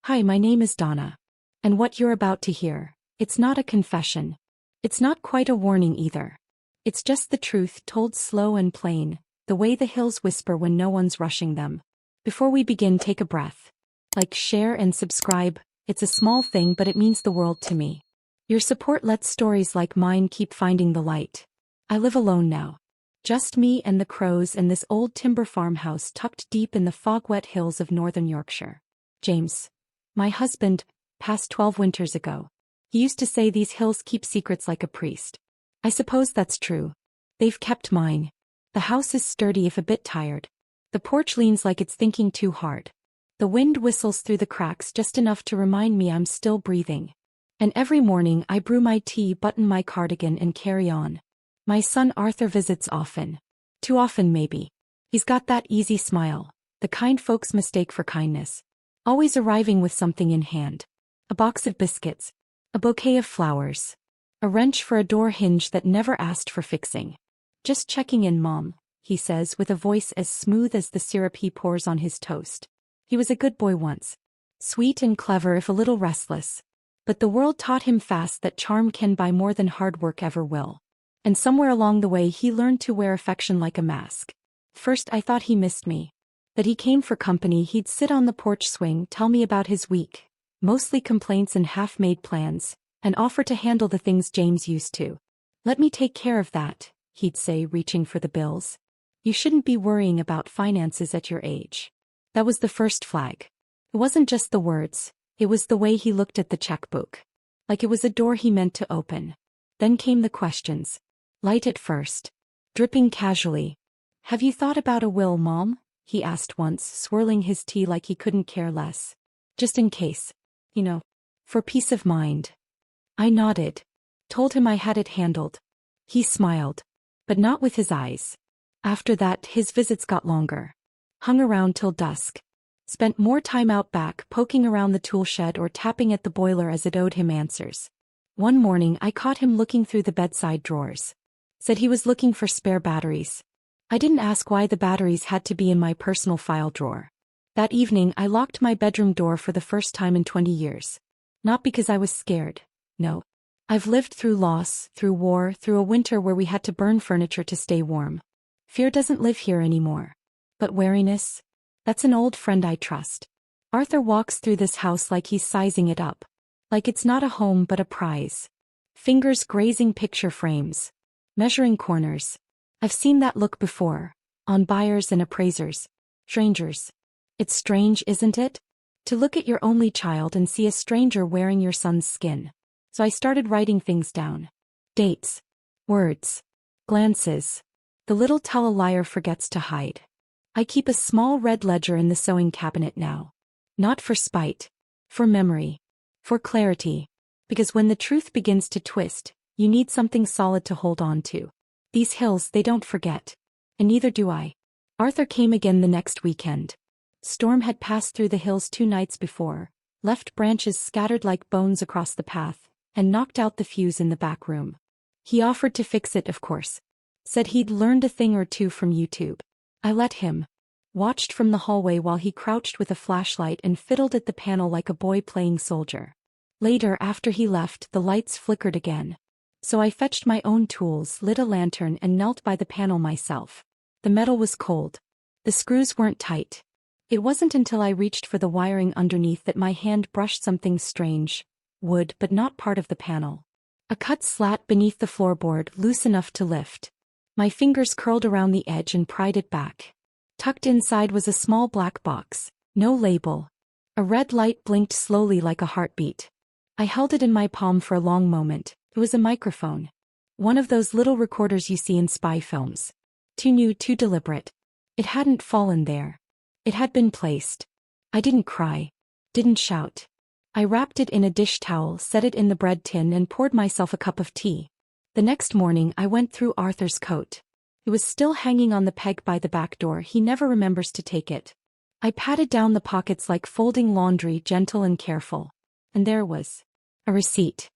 Hi, my name is Donna. And what you're about to hear, it's not a confession. It's not quite a warning either. It's just the truth told slow and plain, the way the hills whisper when no one's rushing them. Before we begin, take a breath. Like, share, and subscribe. It's a small thing, but it means the world to me. Your support lets stories like mine keep finding the light. I live alone now. Just me and the crows and this old timber farmhouse tucked deep in the fog-wet hills of Northern Yorkshire. James, my husband, passed 12 winters ago. He used to say these hills keep secrets like a priest. I suppose that's true. They've kept mine. The house is sturdy if a bit tired. The porch leans like it's thinking too hard. The wind whistles through the cracks just enough to remind me I'm still breathing. And every morning I brew my tea, button my cardigan, and carry on. My son Arthur visits often. Too often maybe. He's got that easy smile, the kind folks mistake for kindness. Always arriving with something in hand. A box of biscuits. A bouquet of flowers. A wrench for a door hinge that never asked for fixing. Just checking in, Mom, he says with a voice as smooth as the syrup he pours on his toast. He was a good boy once. Sweet and clever if a little restless. But the world taught him fast that charm can buy more than hard work ever will. And somewhere along the way he learned to wear affection like a mask. First I thought he missed me. That he came for company. He'd sit on the porch swing, tell me about his week. Mostly complaints and half-made plans, and offer to handle the things James used to. Let me take care of that, he'd say, reaching for the bills. You shouldn't be worrying about finances at your age. That was the first flag. It wasn't just the words, it was the way he looked at the checkbook. Like it was a door he meant to open. Then came the questions. Light at first. Dripping casually. Have you thought about a will, Mom? He asked once, swirling his tea like he couldn't care less. Just in case. You know. For peace of mind. I nodded. Told him I had it handled. He smiled. But not with his eyes. After that, his visits got longer. Hung around till dusk. Spent more time out back, poking around the tool shed or tapping at the boiler as it owed him answers. One morning I caught him looking through the bedside drawers. Said he was looking for spare batteries. I didn't ask why the batteries had to be in my personal file drawer. That evening I locked my bedroom door for the first time in 20 years. Not because I was scared. No. I've lived through loss, through war, through a winter where we had to burn furniture to stay warm. Fear doesn't live here anymore. But wariness? That's an old friend I trust. Arthur walks through this house like he's sizing it up. Like it's not a home but a prize. Fingers grazing picture frames. Measuring corners. I've seen that look before. On buyers and appraisers. Strangers. It's strange, isn't it? To look at your only child and see a stranger wearing your son's skin. So I started writing things down. Dates. Words. Glances. The little tell a liar forgets to hide. I keep a small red ledger in the sewing cabinet now. Not for spite. For memory. For clarity. Because when the truth begins to twist, you need something solid to hold on to. These hills, they don't forget. And neither do I. Arthur came again the next weekend. Storm had passed through the hills 2 nights before, left branches scattered like bones across the path, and knocked out the fuse in the back room. He offered to fix it, of course. Said he'd learned a thing or two from YouTube. I let him. Watched from the hallway while he crouched with a flashlight and fiddled at the panel like a boy playing soldier. Later, after he left, the lights flickered again. So I fetched my own tools, lit a lantern, and knelt by the panel myself. The metal was cold. The screws weren't tight. It wasn't until I reached for the wiring underneath that my hand brushed something strange. Wood, but not part of the panel. A cut slat beneath the floorboard, loose enough to lift. My fingers curled around the edge and pried it back. Tucked inside was a small black box. No label. A red light blinked slowly like a heartbeat. I held it in my palm for a long moment. It was a microphone. One of those little recorders you see in spy films. Too new, too deliberate. It hadn't fallen there. It had been placed. I didn't cry. Didn't shout. I wrapped it in a dish towel, set it in the bread tin, and poured myself a cup of tea. The next morning I went through Arthur's coat. It was still hanging on the peg by the back door. He never remembers to take it. I patted down the pockets like folding laundry, gentle and careful. And there was a receipt.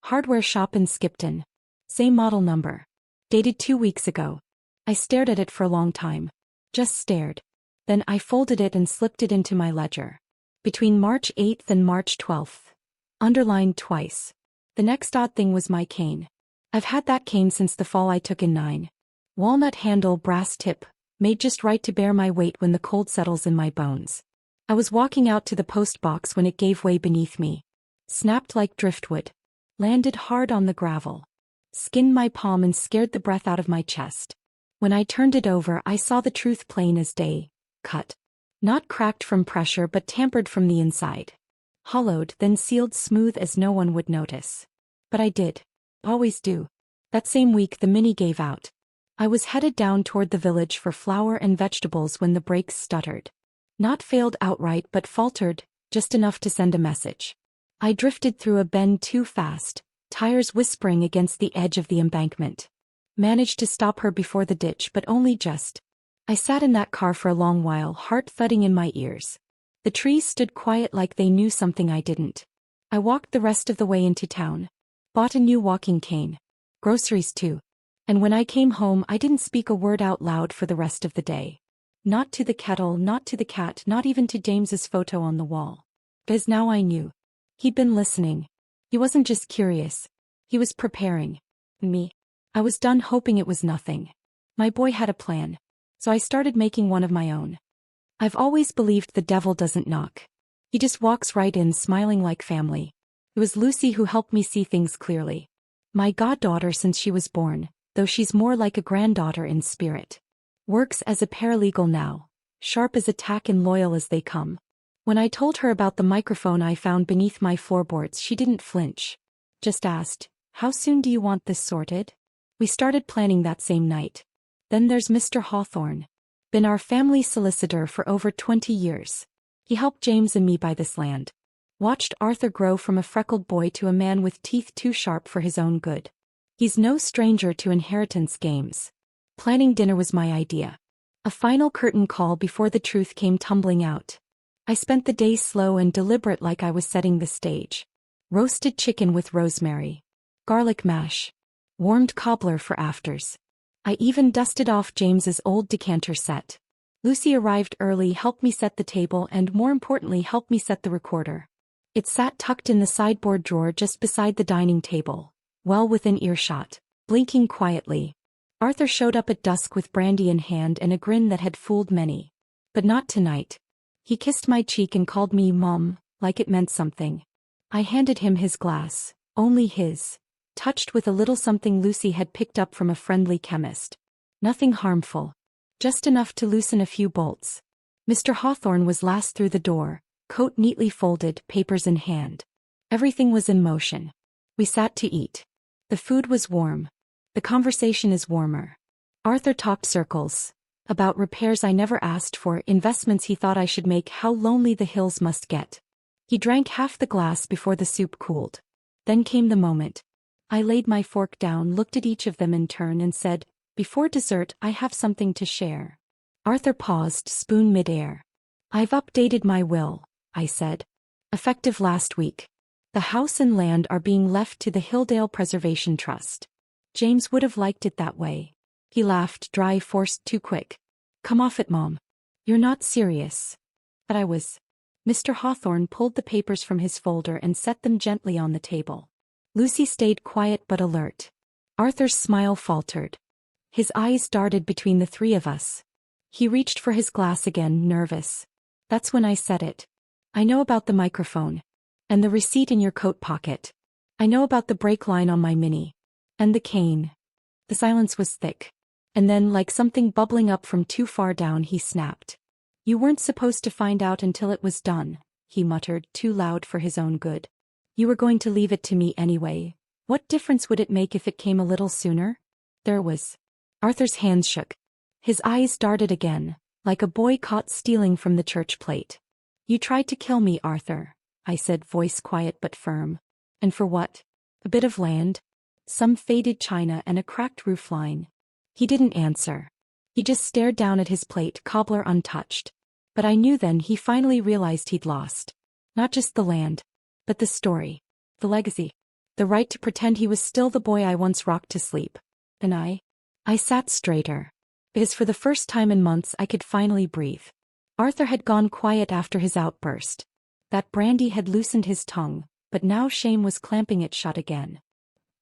Hardware shop in Skipton. Same model number. Dated 2 weeks ago. I stared at it for a long time. Just stared. Then I folded it and slipped it into my ledger. Between March 8th and March 12th. Underlined twice. The next odd thing was my cane. I've had that cane since the fall I took in 9. Walnut handle, brass tip, made just right to bear my weight when the cold settles in my bones. I was walking out to the post box when it gave way beneath me. Snapped like driftwood. Landed hard on the gravel. Skinned my palm and scared the breath out of my chest. When I turned it over, I saw the truth plain as day. Cut. Not cracked from pressure but tampered from the inside. Hollowed, then sealed smooth as no one would notice. But I did. Always do. That same week the Mini gave out. I was headed down toward the village for flour and vegetables when the brakes stuttered. Not failed outright but faltered, just enough to send a message. I drifted through a bend too fast, tires whispering against the edge of the embankment. Managed to stop her before the ditch but only just. I sat in that car for a long while, heart thudding in my ears. The trees stood quiet like they knew something I didn't. I walked the rest of the way into town. Bought a new walking cane. Groceries too. And when I came home I didn't speak a word out loud for the rest of the day. Not to the kettle, not to the cat, not even to James's photo on the wall. Because now I knew. He'd been listening. He wasn't just curious. He was preparing. Me. I was done hoping it was nothing. My boy had a plan. So I started making one of my own. I've always believed the devil doesn't knock. He just walks right in smiling like family. It was Lucy who helped me see things clearly. My goddaughter since she was born, though she's more like a granddaughter in spirit. Works as a paralegal now, sharp as a tack and loyal as they come. When I told her about the microphone I found beneath my floorboards, she didn't flinch. Just asked, "How soon do you want this sorted?" We started planning that same night. Then there's Mr. Hawthorne. Been our family solicitor for over 20 years. He helped James and me buy this land. Watched Arthur grow from a freckled boy to a man with teeth too sharp for his own good. He's no stranger to inheritance games. Planning dinner was my idea. A final curtain call before the truth came tumbling out. I spent the day slow and deliberate like I was setting the stage. Roasted chicken with rosemary. Garlic mash. Warmed cobbler for afters. I even dusted off James's old decanter set. Lucy arrived early, helped me set the table and more importantly helped me set the recorder. It sat tucked in the sideboard drawer just beside the dining table, well within earshot, blinking quietly. Arthur showed up at dusk with brandy in hand and a grin that had fooled many. But not tonight. He kissed my cheek and called me Mom, like it meant something. I handed him his glass, only his. Touched with a little something Lucy had picked up from a friendly chemist. Nothing harmful. Just enough to loosen a few bolts. Mr. Hawthorne was last through the door, coat neatly folded, papers in hand. Everything was in motion. We sat to eat. The food was warm. The conversation is warmer. Arthur talked circles. About repairs I never asked for, investments he thought I should make, how lonely the hills must get. He drank half the glass before the soup cooled. Then came the moment. I laid my fork down, looked at each of them in turn and said, "Before dessert I have something to share." Arthur paused, spoon midair. "I've updated my will," I said. "Effective last week. The house and land are being left to the Hilldale Preservation Trust. James would have liked it that way." He laughed, dry, forced, too quick. "Come off it, Mom. You're not serious." But I was. Mr. Hawthorne pulled the papers from his folder and set them gently on the table. Lucy stayed quiet but alert. Arthur's smile faltered. His eyes darted between the three of us. He reached for his glass again, nervous. That's when I said it. "I know about the microphone. And the receipt in your coat pocket. I know about the brake line on my Mini. And the cane." The silence was thick. And then, like something bubbling up from too far down, he snapped. "You weren't supposed to find out until it was done," he muttered, too loud for his own good. "You were going to leave it to me anyway. What difference would it make if it came a little sooner?" There was. Arthur's hands shook. His eyes darted again, like a boy caught stealing from the church plate. "You tried to kill me, Arthur," I said, voice quiet but firm. "And for what? A bit of land? Some faded china and a cracked roofline." He didn't answer. He just stared down at his plate, cobbler untouched. But I knew then he finally realized he'd lost. Not just the land. But the story. The legacy. The right to pretend he was still the boy I once rocked to sleep. And I sat straighter. Because for the first time in months I could finally breathe. Arthur had gone quiet after his outburst. That brandy had loosened his tongue, but now shame was clamping it shut again.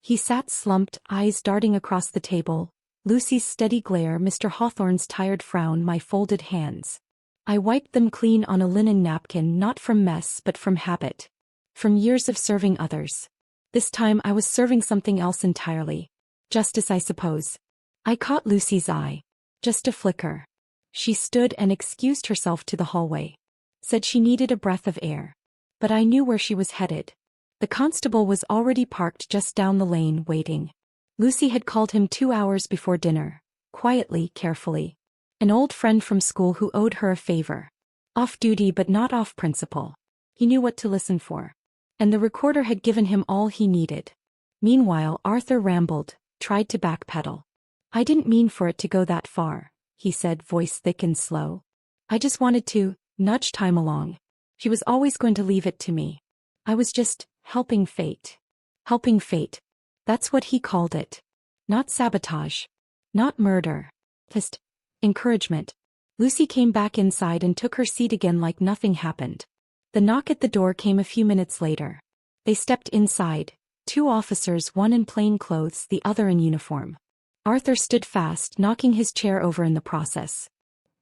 He sat slumped, eyes darting across the table, Lucy's steady glare, Mr. Hawthorne's tired frown, my folded hands. I wiped them clean on a linen napkin, not from mess but from habit. From years of serving others. This time I was serving something else entirely. Justice, I suppose. I caught Lucy's eye. Just a flicker. She stood and excused herself to the hallway. Said she needed a breath of air. But I knew where she was headed. The constable was already parked just down the lane, waiting. Lucy had called him 2 hours before dinner. Quietly, carefully. An old friend from school who owed her a favor. Off duty but not off principle. He knew what to listen for. And the recorder had given him all he needed. Meanwhile, Arthur rambled, tried to backpedal. I didn't mean for it to go that far, he said, voice thick and slow. I just wanted to nudge time along. She was always going to leave it to me. I was just helping fate. Helping fate. That's what he called it. Not sabotage. Not murder. Just encouragement. Lucy came back inside and took her seat again like nothing happened. The knock at the door came a few minutes later. They stepped inside, 2 officers, one in plain clothes, the other in uniform. Arthur stood fast, knocking his chair over in the process.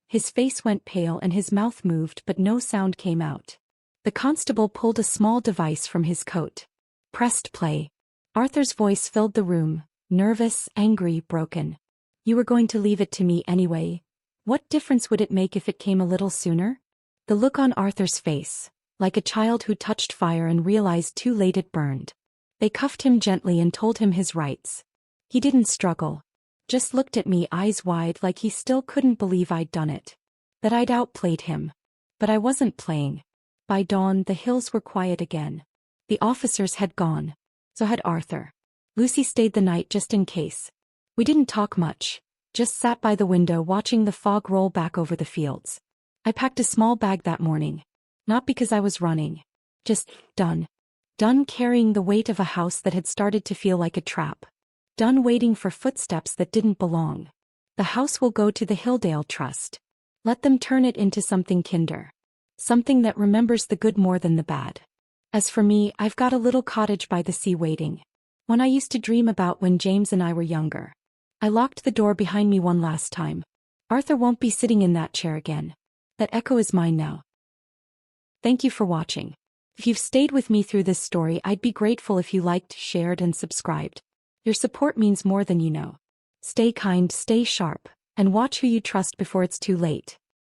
His face went pale and his mouth moved, but no sound came out. The constable pulled a small device from his coat. Pressed play. Arthur's voice filled the room, nervous, angry, broken. You were going to leave it to me anyway. What difference would it make if it came a little sooner? The look on Arthur's face, like a child who touched fire and realized too late it burned. They cuffed him gently and told him his rights. He didn't struggle. Just looked at me, eyes wide, like he still couldn't believe I'd done it. That I'd outplayed him. But I wasn't playing. By dawn, the hills were quiet again. The officers had gone. So had Arthur. Lucy stayed the night just in case. We didn't talk much. Just sat by the window watching the fog roll back over the fields. I packed a small bag that morning. Not because I was running. Just done. Done carrying the weight of a house that had started to feel like a trap. Done waiting for footsteps that didn't belong. The house will go to the Hilldale Trust. Let them turn it into something kinder. Something that remembers the good more than the bad. As for me, I've got a little cottage by the sea waiting. One I used to dream about when James and I were younger. I locked the door behind me one last time. Arthur won't be sitting in that chair again. That echo is mine now. Thank you for watching. If you've stayed with me through this story, I'd be grateful if you liked, shared, and subscribed. Your support means more than you know. Stay kind, stay sharp, and watch who you trust before it's too late.